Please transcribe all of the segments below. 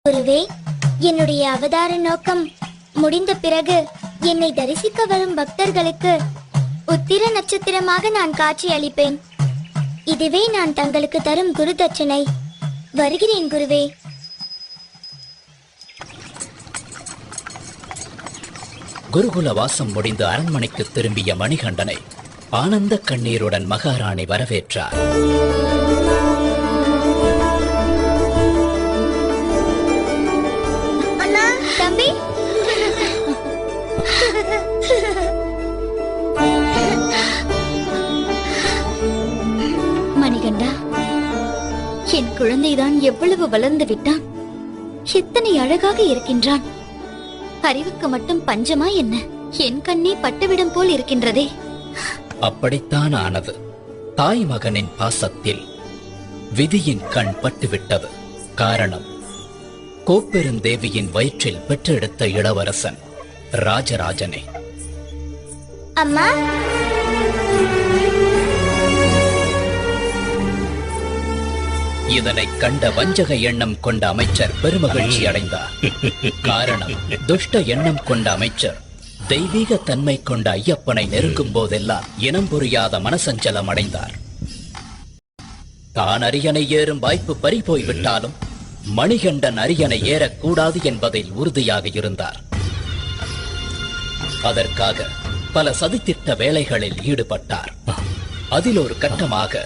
குருவே, என்னுடைய அவதார நோக்கம் முடிந்த பிறகு என்னை தரிசிக்க வரும் பக்தர்களுக்கு உத்திர நட்சத்திரமாக நான் காட்சி அளிப்பேன். இதுவே நான் தங்களுக்கு தரும் குரு தட்சணை. வருகிறேன் குருவே. குருகுல வாசம் முடிந்து அரண்மனைக்கு திரும்பிய மணிகண்டனை ஆனந்த கண்ணீருடன் மகாராணி வரவேற்றார். அண்ணா, தம்பி. மணிகண்டா, என் குழந்தைதான் எவ்வளவு வளர்ந்து விட்டான். எத்தனை அழகாக இருக்கின்றான். அறிவுக்கு மட்டும் பஞ்சமா என்ன? என் கண்ணே பட்டுவிடும் போல் இருக்கின்றதே. அப்படித்தான் ஆனது. தாய் மகனின் பாசத்தில் விதியின் கண் பட்டுவிட்டது. காரணம், கோப்பெருந்தேவியின் வயிற்றில் பெற்றெடுத்த இளவரசன் ராஜராஜனே. அம்மா, இதனை கண்ட வஞ்சக எண்ணம் கொண்ட அமைச்சர் பெருமகிழ்ச்சி அடைந்தார். காரணம், துஷ்ட எண்ணம் கொண்ட அமைச்சர் தெய்வீக தன்மை கொண்ட ஐயப்பனை நெருங்கும் போதெல்லாம் இனம் புரியாத மனசஞ்சலம் அடைந்தார். தான் அரியணை ஏறும் வாய்ப்பு பறிபோய்விட்டாலும் மணிகண்டன் அரியணை ஏறக்கூடாது என்பதில் உறுதியாக இருந்தார். அதற்காக பல சதித்திட்ட வேலைகளில் ஈடுபட்டார். அதில் ஒரு கட்டமாக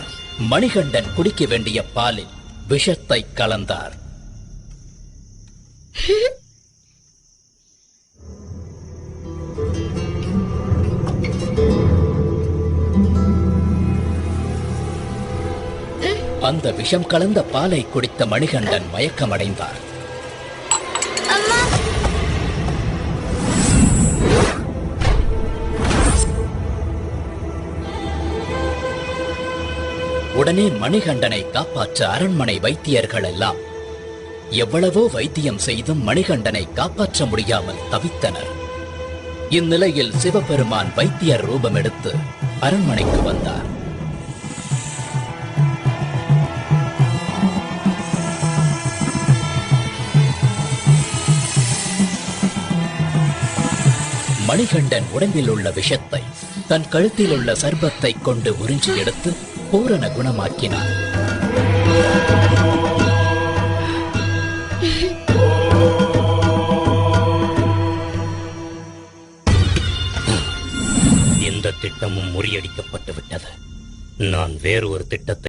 மணிகண்டன் குடிக்க வேண்டிய பாலில் விஷத்தை கலந்தார். அந்த விஷம் கலந்த பாலை குடித்த மணிகண்டன் மயக்கமடைந்தார். உடனே மணிகண்டனை காப்பாற்ற அரண்மனை வைத்தியர்கள் எல்லாம் எவ்வளவோ வைத்தியம் செய்தும் மணிகண்டனை காப்பாற்ற முடியாமல் தவித்தனர். இந்நிலையில் சிவபெருமான் வைத்தியர் ரூபம் எடுத்து அரண்மனைக்கு வந்தார். மணிகண்டன் உடம்பில் உள்ள விஷத்தை தன் கழுத்தில் உள்ள சர்பத்தை கொண்டு உறிஞ்சி எடுத்து பூரண குணமாக்கினார். இந்த திட்டமும் முறியடிக்கப்பட்டு விட்டது. நான் வேறு ஒரு திட்டத்தை